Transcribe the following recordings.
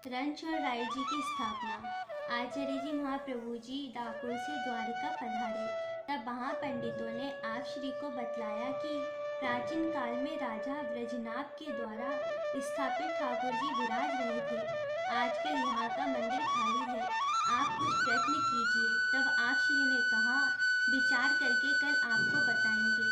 रणछोड़राय जी की स्थापना। आचार्य जी महाप्रभु जी डाकोर से द्वारिका पधारे, तब महापंडितों ने आप श्री को बतलाया कि प्राचीन काल में राजा ब्रजनाभ के द्वारा स्थापित ठाकुर जी विराज रहे थे। आजकल यहाँ का मंदिर खाली है, आप कुछ प्रयत्न कीजिए। तब आप श्री ने कहा, विचार करके कल आपको बताएंगे।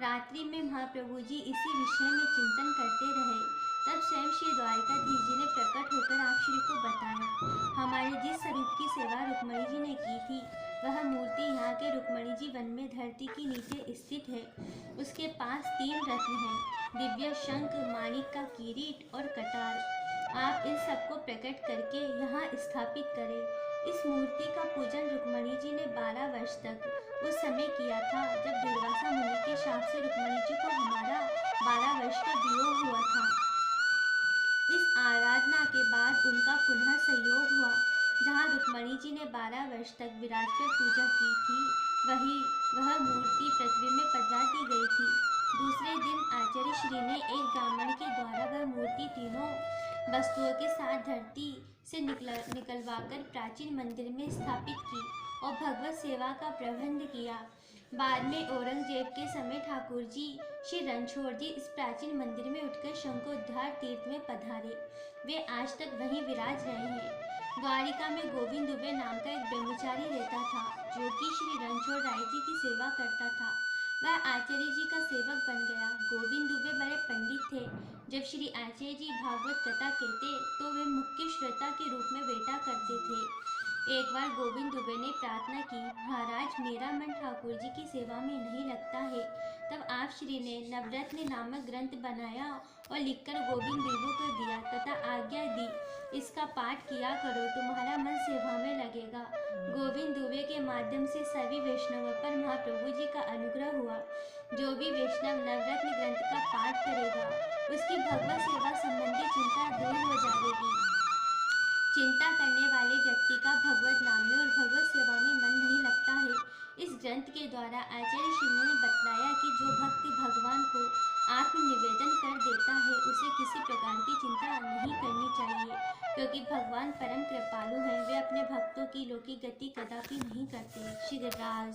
रात्रि में महाप्रभु जी इसी विषय में चिंतन करते रहे। तब स्वयं श्री द्वारिकाधीश जी ने प्रकट होकर आप श्री को बताया, हमारे जिस स्वरूप की सेवा रुक्मणी जी ने की थी, वह मूर्ति यहाँ के रुक्मणी जी वन में धरती के नीचे स्थित है। उसके पास 3 रत्न हैं, दिव्य शंख, माणिक का किरीट और कटार। आप इन सबको प्रकट करके यहाँ स्थापित करें। इस मूर्ति का पूजन रुक्मणी जी ने 12 वर्ष तक उस समय किया था जब दुर्वासा मुनि के शाप से रुक्मणी जी को हमारा 12 वर्ष का वियोग हुआ था। इस आराधना के बाद उनका पुनः संयोग हुआ। जहाँ रुक्मणी जी ने 12 वर्ष तक विराजकर पूजा की थी, वह मूर्ति पृथ्वी में पधरा दी गई थी। दूसरे दिन आचार्य श्री ने एक ब्राह्मण के द्वारा वह मूर्ति तीनों वस्तुओं के साथ धरती से निकलवाकर प्राचीन मंदिर में स्थापित की और भगवत सेवा का प्रबंध किया। बाद में औरंगजेब के समय ठाकुर जी श्री रणछोड़ जी इस प्राचीन मंदिर में उठकर शंखोद्धार तीर्थ में पधारे। वे आज तक वहीं विराज रहे हैं। द्वारिका में गोविंद दुबे नाम का एक ब्रह्मचारी रहता था, जो कि श्री रणछोड़राय जी की सेवा करता था। वह आचार्य जी का सेवक बन गया। गोविंद दुबे बड़े पंडित थे। जब श्री आचार्य जी भागवत कथा कहते तो वे मुख्य श्रोता के रूप में बैठा करते थे। एक बार गोविंद दुबे ने प्रार्थना की, महाराज मेरा मन ठाकुर जी की सेवा में नहीं लगता है। तब आप श्री ने नवरत्न नामक ग्रंथ बनाया और लिखकर गोविंद देवों को दिया तथा आज्ञा दी, इसका पाठ किया करो, तुम्हारा मन सेवा में लगेगा। गोविंद दुबे के माध्यम से सभी वैष्णवों पर महाप्रभु जी का अनुग्रह हुआ। जो भी वैष्णव नवरत्न ग्रंथ का पाठ करेगा, उसकी भगवत सेवा संबंधी चिंता दूर हो जाएगी। चिंता करने वाले व्यक्ति का भगवत नाम में और भगवत सेवा में मन नहीं लगता है। इस ग्रंथ के द्वारा आचार्य श्री ने बतलाया कि जो भक्त भगवान को आत्मनिवेदन कर देता है, उसे किसी प्रकार की चिंता नहीं करनी चाहिए, क्योंकि भगवान परम कृपालु हैं। वे अपने भक्तों की लौकिक गति कदापि नहीं करते। श्री राज